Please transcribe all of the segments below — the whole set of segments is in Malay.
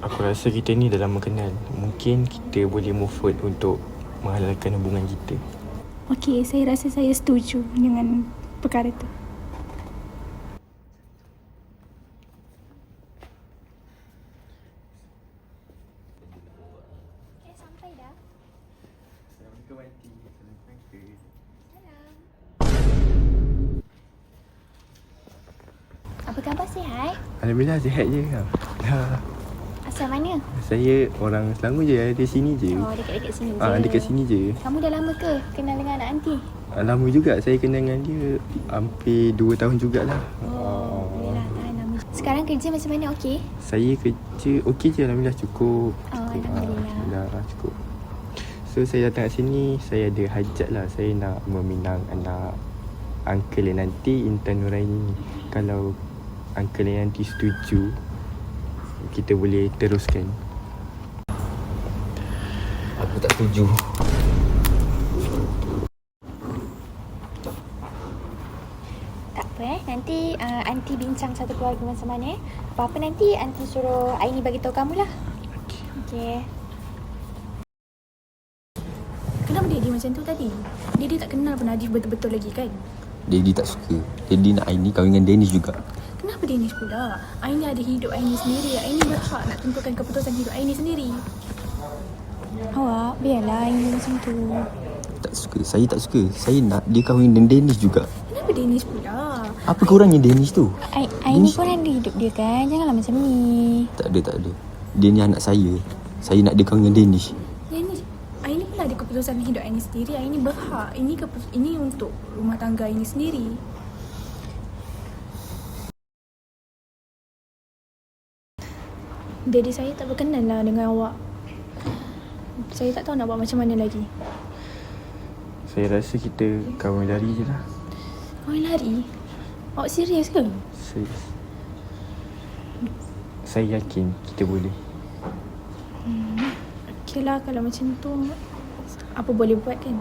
Aku rasa kita ni dah lama kenal. Mungkin kita boleh move forward untuk menghalalkan hubungan kita. Okey, saya rasa saya setuju dengan perkara tu. Sampai dah. Assalamualaikum Aunty. Assalamualaikum. Apa khabar, sihat? Alhamdulillah sihat je. Asal mana? Saya orang Selangor je, ada sini je. Oh, dekat-dekat sini je. Dekat sini je. Kamu dah lama ke kenal dengan anak aunty? Lama juga saya kenal dengan dia. Hampir 2 tahun jugalah. Boleh lah, tahan lama. Sekarang kerja macam mana, okey? Saya kerja okey je, Alhamdulillah cukup. Alhamdulillah. Cukup. So saya datang kat sini, saya ada hajat lah. Saya nak meminang anak uncle yang nanti, Intan Nuraini. Kalau uncle yang nanti setuju, kita boleh teruskan. Aku tak setuju. Tak apa nanti aunty bincang satu keluarga macam mana. Apa-apa nanti aunty suruh Aini bagi tahu kamu lah. Okey. Kenapa dia macam tu tadi? Dia tak kenal pun Najib betul-betul lagi kan? Daddy tak suka. Daddy nak Aini kahwin dengan Danish juga. Kenapa Danish pula? Aini ada hidup Aini sendiri. Aini berhak nak tentukan keputusan hidup Aini sendiri. Awak, biarlah Aini macam tu. Tak suka. Saya tak suka. Saya nak dia kahwin dengan Danish juga. Kenapa Danish pula? Apa kurangnya Danish tu? Aini pun ada hidup dia kan? Janganlah macam ni. Tak ada. Dia ni anak saya. Saya nak dia kahwin dengan Danish. Aini pun ada keputusan hidup Aini sendiri. Aini berhak. Ini untuk rumah tangga Aini sendiri. Daddy saya tak berkenan lah dengan awak. Saya tak tahu nak buat macam mana lagi. Saya rasa kita kahwin lari je lah. Awak lari? Awak serius ke? Saya yakin kita boleh. Okey lah kalau macam tu. Apa boleh buat kan?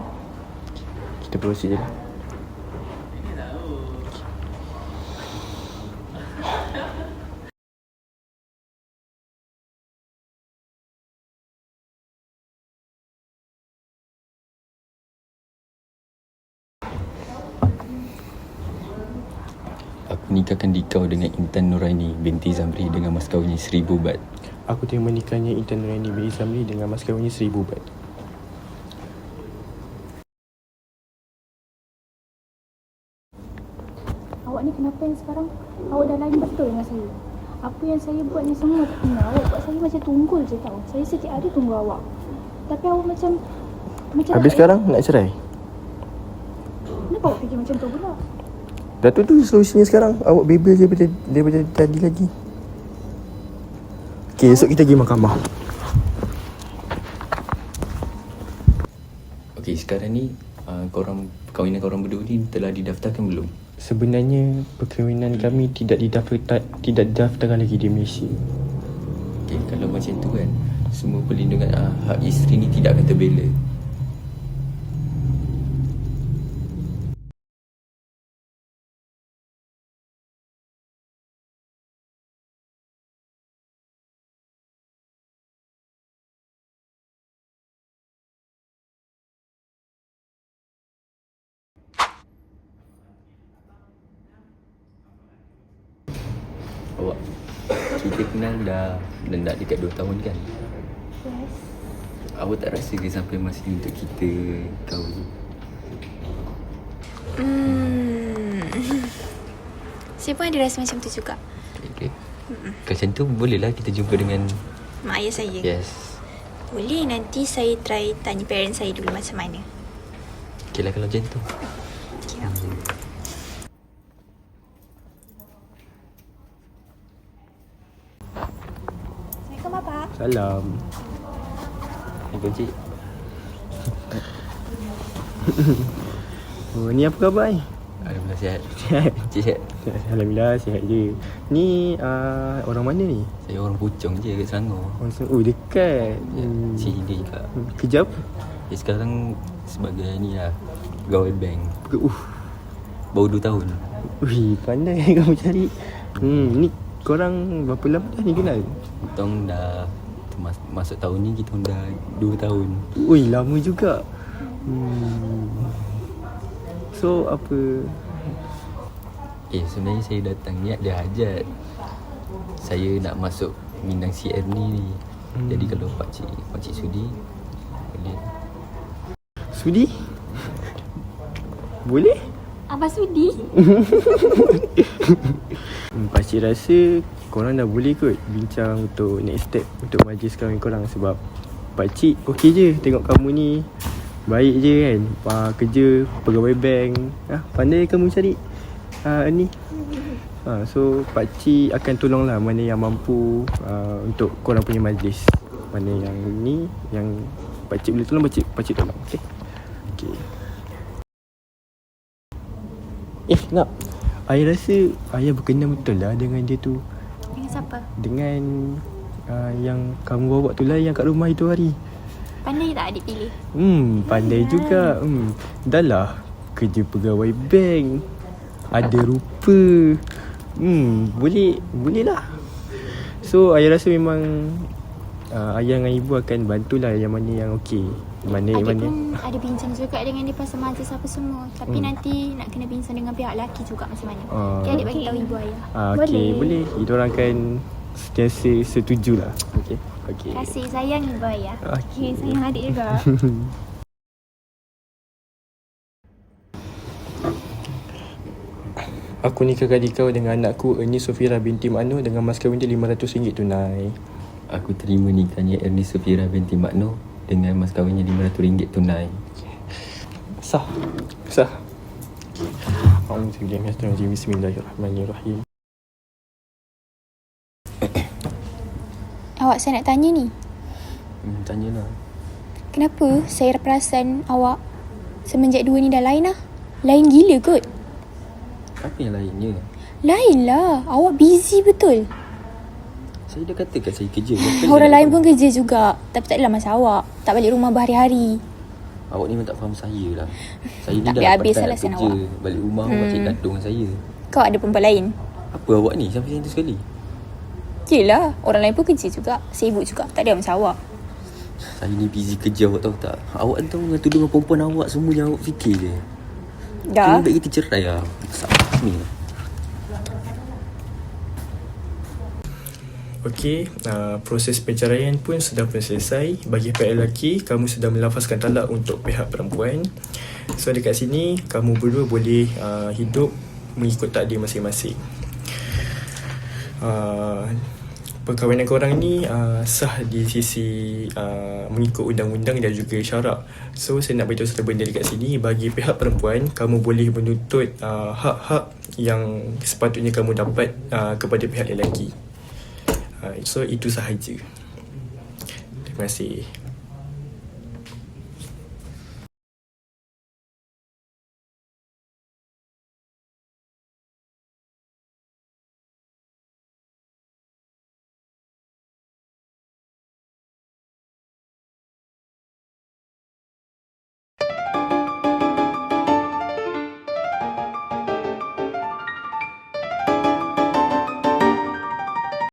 Kita proceed je lah. Aku nikahkan dikau dengan Intan Nuraini binti Zamri dengan mas kahwinnya 1,000 baht. Aku terima nikahnya Intan Nuraini binti Zamri dengan mas kahwinnya 1,000 baht. Awak ni kenapa yang sekarang awak dah lain betul dengan saya? Apa yang saya buat ni semua tak kena. Awak buat saya macam tunggul je tau. Saya setiap hari tunggu awak. Tapi awak macam Habis sekarang nak cerai? Kenapa awak fikir macam tu pula? Dah tu solusinya sekarang. Awak bebel je daripada tadi lagi. Okay, esok kita pergi mahkamah. Okey, sekarang ni perkahwinan korang berdua ni telah didaftarkan belum? Sebenarnya perkahwinan kami tidak didaftarkan lagi di Malaysia. Okey, kalau macam tu kan, semua perlindungan hak isteri ni tidak akan terbela. Awak, kita kenal dah nak dekat 2 tahun kan? Yes. Awak tak rasa ke sampai masa ni untuk kita kahwin? Saya pun ada rasa macam tu juga. Okay. Macam tu bolehlah kita jumpa dengan Mak ayah saya. Yes. Boleh, nanti saya try tanya parents saya dulu macam mana. Okay lah kalau macam tu. Okay lah. Assalamualaikum Bapak. Salam. Assalamualaikum cik. Oh, ni apa khabar ni? Alhamdulillah sihat. Sihat. Cik sihat. Alhamdulillah sihat je. Ni orang mana ni? Saya orang Puchong je kat Selangor. Oh, dekat. Cik dia juga. Kerja apa? Dia sekarang sebagai ni lah, pegawai bank. Uh, Baru 2 tahun. Ui, pandai kamu cari. Ni korang berapa lama dah ni kenal? Kita orang dah masuk tahun ni, kita orang dah 2 tahun. Ui, lama juga. So apa? Sebenarnya saya datang ni ada hajat. Saya nak masuk minang CR ni. Jadi kalau pakcik sudi, boleh. Sudi? Boleh? Abang sudi? Pakcik rasa korang dah boleh kot bincang untuk next step untuk majlis kahwin korang. Sebab pakcik okey je tengok kamu ni baik je kan, kerja pegawai bank, pandai kamu cari ni. So pakcik akan tolonglah mana yang mampu untuk korang punya majlis. Mana yang ni yang pakcik boleh tolong, pakcik tolong. Okay. Nak, ayah rasa ayah berkenan betul lah dengan dia tu. Dengan siapa? Dengan yang kamu bawa tu lah, yang kat rumah itu hari. Pandai tak adik pilih? Pandai juga. Dah lah kerja pegawai bank, ada rupa. Boleh lah. So ayah rasa memang ayah dengan ibu akan bantulah yang mana yang okey. Adik pun ada bincang juga dengan dia pasal majlis apa semua. Tapi nanti nak kena bincang dengan pihak lelaki juga macam mana. Jadi adik bagi tahu ibu ayah. Okey, boleh. Kita orang akan sentiasa setuju lah. Okey. Terima kasih, sayang ibu ayah. Okey. Sayang adik juga. Aku nikahkan kau dengan anakku Ernie Sofira binti Makno dengan mas kahwin dia RM500 tunai. Aku terima nikahnya Ernie Sofira binti Makno dengan mas kahwinnya RM500 tunai. Sah. Bismillahirrahmanirrahim. Awak saya nak tanya ni. Tanyalah. Kenapa saya perasan awak semenjak dua ni dah lain lah? Lain gila kot. Apa yang lainnya? Lain lah. Awak busy betul. Saya dah katakan saya kerja. Orang lain pun kerja juga. Tapi tak adalah masa awak. Tak balik rumah berhari-hari. Awak ni memang tak faham saya lah. Saya ni Tak dah habis patah nak alasan kerja. awak. Balik rumah pakcik gaduh dengan saya. Kau ada perempuan lain? Apa awak ni sampai macam tu sekali? Yelah. Orang lain pun kerja juga. Sibuk juga. Tak ada masa awak. Saya ni busy kerja, awak tahu tak? Awak tahu dengan tudungan perempuan awak semua yang awak fikir je. Dah. Lebih baik kita cerai lah. Masalah ni lah. Okey, proses perceraian pun sudah pun selesai. Bagi pihak lelaki, kamu sudah melafazkan talak untuk pihak perempuan. So dekat sini, kamu berdua boleh hidup mengikut takdir masing-masing. Perkahwinan korang ni sah di sisi mengikut undang-undang dan juga syarak. So saya nak beritahu satu benda dekat sini. Bagi pihak perempuan, kamu boleh menuntut hak-hak yang sepatutnya kamu dapat kepada pihak lelaki. So itu sahaja. Terima kasih.